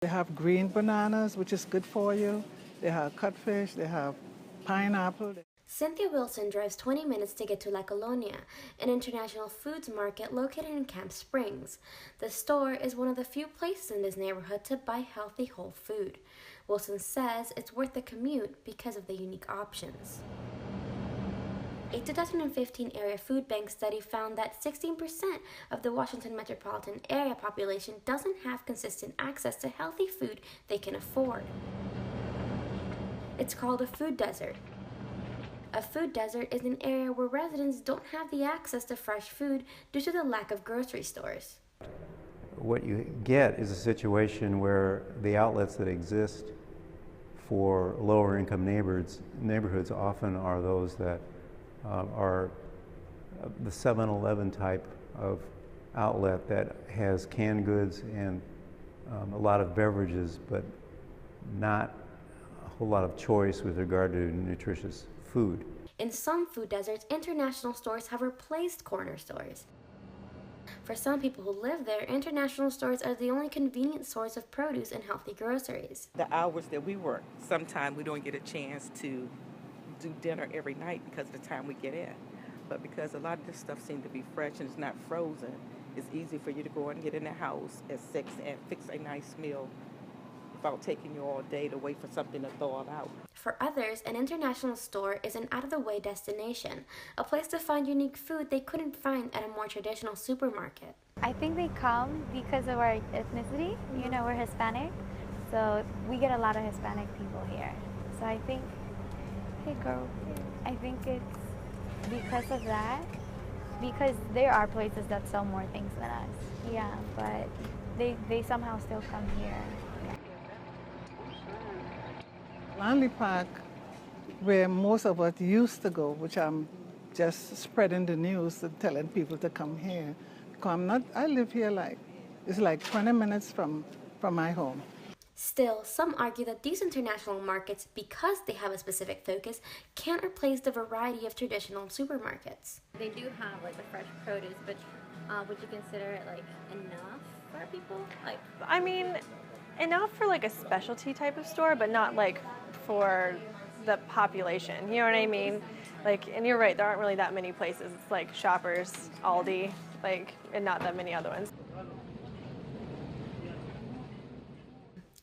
They have green bananas, which is good for you. They have cutfish, they have pineapple. Cynthia Wilson drives 20 minutes to get to La Colonia, an international foods market located in Camp Springs. The store is one of the few places in this neighborhood to buy healthy whole food. Wilson says it's worth the commute because of the unique options. A 2015 Area Food Bank study found that 16% of the Washington metropolitan area population doesn't have consistent access to healthy food they can afford. It's called a food desert. A food desert is an area where residents don't have the access to fresh food due to the lack of grocery stores. What you get is a situation where the outlets that exist for lower income neighborhoods often are those that are the 7-Eleven type of outlet that has canned goods and a lot of beverages, but not a whole lot of choice with regard to nutritious food. In some food deserts, international stores have replaced corner stores. For some people who live there, international stores are the only convenient source of produce and healthy groceries. The hours that we work, sometimes we don't get a chance to do dinner every night because of the time we get in. But because a lot of this stuff seems to be fresh and it's not frozen, it's easy for you to go and get in the house at 6 and fix a nice meal without taking you all day to wait for something to thaw out. For others, an international store is an out-of-the-way destination, a place to find unique food they couldn't find at a more traditional supermarket. I think they come because of our ethnicity. You know, we're Hispanic, so we get a lot of Hispanic people here. So I think, hey girl, I think it's because of that, because there are places that sell more things than us. Yeah, but they somehow still come here. Langley Park, where most of us used to go, which I'm just spreading the news and telling people to come here. Because I live here it's like 20 minutes from my home. Still, some argue that these international markets, because they have a specific focus, can't replace the variety of traditional supermarkets. They do have like the fresh produce, but would you consider it like enough for people? I mean, enough for like a specialty type of store, but not like for the population. You know what I mean? And you're right, there aren't really that many places. It's like Shoppers, Aldi, and not that many other ones.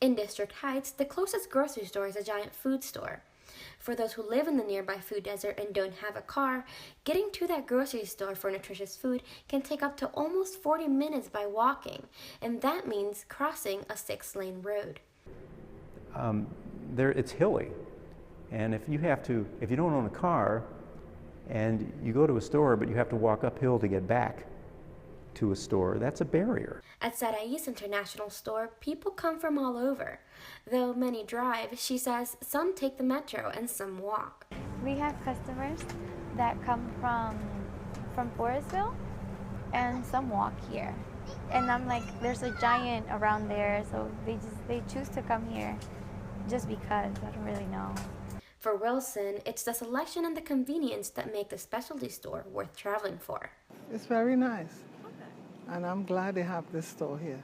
In District Heights, the closest grocery store is a giant food store. For those who live in the nearby food desert and don't have a car, getting to that grocery store for nutritious food can take up to almost 40 minutes by walking, and that means crossing a 6-lane road. It's hilly, and if you don't own a car and you go to a store but you have to walk uphill to get back to a store, that's a barrier. At Sarai's International Store, people come from all over. Though many drive, she says some take the metro and some walk. We have customers that come from Forestville, and some walk here. And I'm like, there's a giant around there, so they choose to come here just because. I don't really know. For Wilson, it's the selection and the convenience that make the specialty store worth traveling for. It's very nice. And I'm glad they have this store here.